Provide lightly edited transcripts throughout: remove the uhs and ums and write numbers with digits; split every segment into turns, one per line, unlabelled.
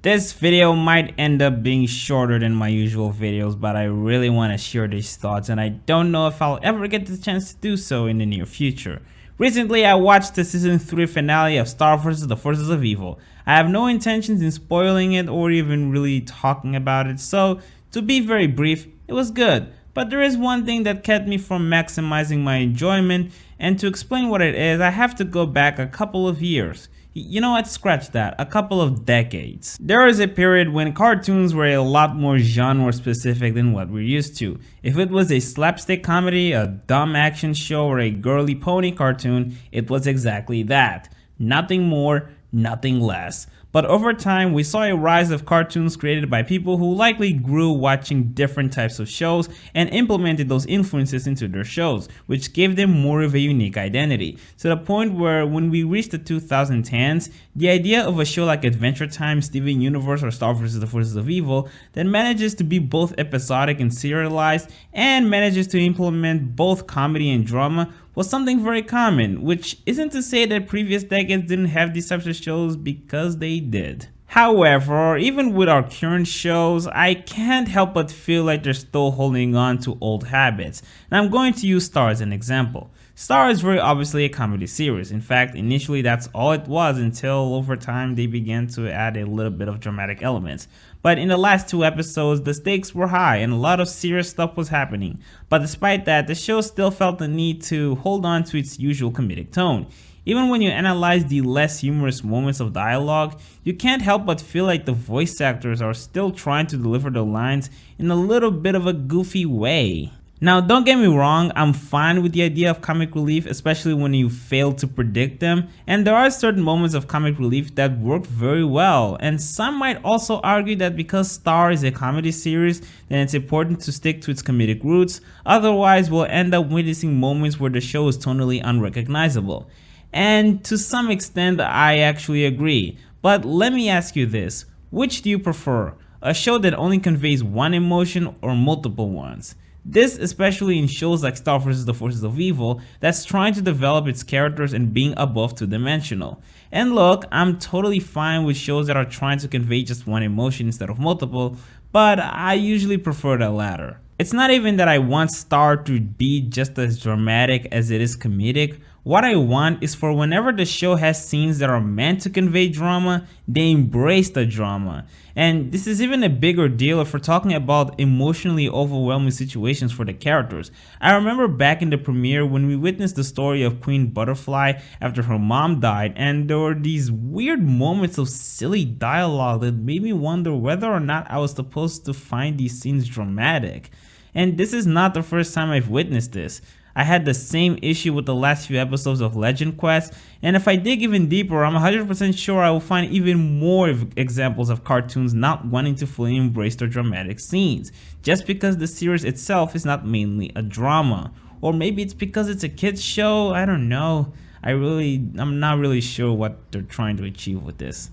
This video might end up being shorter than my usual videos, but I really want to share these thoughts and I don't know if I'll ever get the chance to do so in the near future. Recently, I watched the season 3 finale of Star vs. the Forces of Evil. I have no intentions in spoiling it or even really talking about it, so to be very brief, it was good. But there is one thing that kept me from maximizing my enjoyment, and to explain what it is, I have to go back a couple of years. You know what, scratch that, a couple of decades. There was a period when cartoons were a lot more genre specific than what we're used to. If it was a slapstick comedy, a dumb action show, or a girly pony cartoon, it was exactly that. Nothing more, nothing less. But over time, we saw a rise of cartoons created by people who likely grew watching different types of shows and implemented those influences into their shows, which gave them more of a unique identity, to the point where when we reached the 2010s, the idea of a show like Adventure Time, Steven Universe, or Star vs. the Forces of Evil that manages to be both episodic and serialized and manages to implement both comedy and drama was something very common, which isn't to say that previous decades didn't have these types of shows, because they did. However, even with our current shows, I can't help but feel like they're still holding on to old habits, and I'm going to use Star as an example. Star is very obviously a comedy series. In fact, initially that's all it was until over time they began to add a little bit of dramatic elements. But in the last 2 episodes, the stakes were high and a lot of serious stuff was happening. But despite that, the show still felt the need to hold on to its usual comedic tone. Even when you analyze the less humorous moments of dialogue, you can't help but feel like the voice actors are still trying to deliver the lines in a little bit of a goofy way. Now, don't get me wrong, I'm fine with the idea of comic relief, especially when you fail to predict them, and there are certain moments of comic relief that work very well, and some might also argue that because Star is a comedy series, then it's important to stick to its comedic roots, otherwise we'll end up witnessing moments where the show is tonally unrecognizable. And to some extent, I actually agree, but let me ask you this, which do you prefer? A show that only conveys one emotion or multiple ones? This especially in shows like Star vs. the Forces of Evil that's trying to develop its characters and being above 2-dimensional. And look, I'm totally fine with shows that are trying to convey just one emotion instead of multiple, but I usually prefer the latter. It's not even that I want Star to be just as dramatic as it is comedic. What I want is for whenever the show has scenes that are meant to convey drama, they embrace the drama. And this is even a bigger deal if we're talking about emotionally overwhelming situations for the characters. I remember back in the premiere when we witnessed the story of Queen Butterfly after her mom died, and there were these weird moments of silly dialogue that made me wonder whether or not I was supposed to find these scenes dramatic. And this is not the first time I've witnessed this. I had the same issue with the last few episodes of Legend Quest, and if I dig even deeper, I'm 100% sure I will find even more examples of cartoons not wanting to fully embrace their dramatic scenes, just because the series itself is not mainly a drama. Or maybe it's because it's a kids show, I don't know. I'm not really sure what they're trying to achieve with this.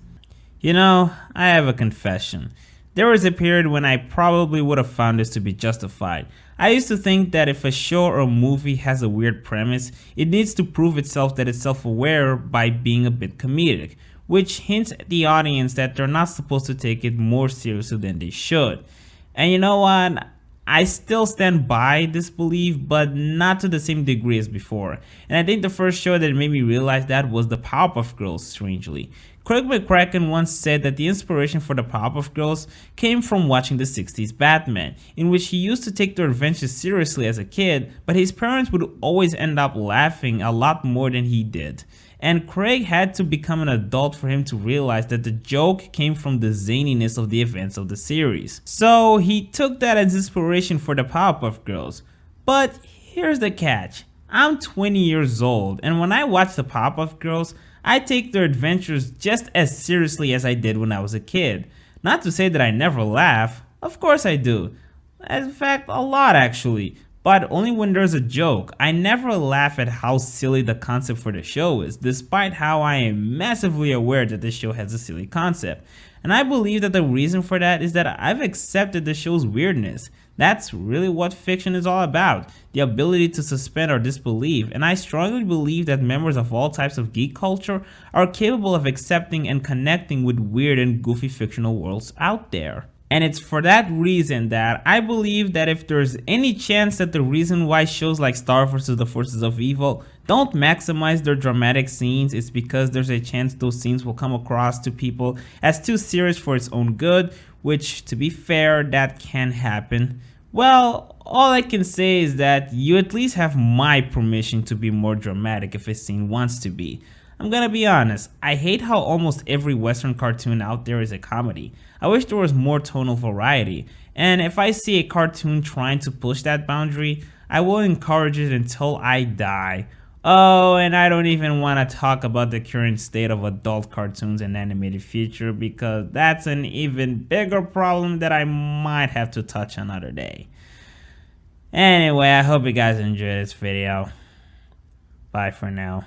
You know, I have a confession. There was a period when I probably would have found this to be justified. I used to think that if a show or a movie has a weird premise, it needs to prove itself that it's self-aware by being a bit comedic, which hints at the audience that they're not supposed to take it more seriously than they should. And you know what? I still stand by this belief, but not to the same degree as before. And I think the first show that made me realize that was the Powerpuff Girls, strangely. Craig McCracken once said that the inspiration for the Powerpuff Girls came from watching the 60s Batman, in which he used to take their adventures seriously as a kid, but his parents would always end up laughing a lot more than he did. And Craig had to become an adult for him to realize that the joke came from the zaniness of the events of the series. So he took that as inspiration for the Powerpuff Girls. But here's the catch. I'm 20 years old, and when I watch the Powerpuff Girls, I take their adventures just as seriously as I did when I was a kid. Not to say that I never laugh, of course I do. In fact, a lot actually. But only when there's a joke. I never laugh at how silly the concept for the show is, despite how I am massively aware that the show has a silly concept. And I believe that the reason for that is that I've accepted the show's weirdness. That's really what fiction is all about, the ability to suspend our disbelief, and I strongly believe that members of all types of geek culture are capable of accepting and connecting with weird and goofy fictional worlds out there. And it's for that reason that I believe that if there's any chance that the reason why shows like Star vs. the Forces of Evil don't maximize their dramatic scenes is because there's a chance those scenes will come across to people as too serious for its own good, which, to be fair, that can happen. Well, all I can say is that you at least have my permission to be more dramatic if a scene wants to be. I'm gonna be honest, I hate how almost every Western cartoon out there is a comedy. I wish there was more tonal variety, and if I see a cartoon trying to push that boundary, I will encourage it until I die. Oh, and I don't even want to talk about the current state of adult cartoons and animated feature because that's an even bigger problem that I might have to touch another day. Anyway, I hope you guys enjoyed this video. Bye for now.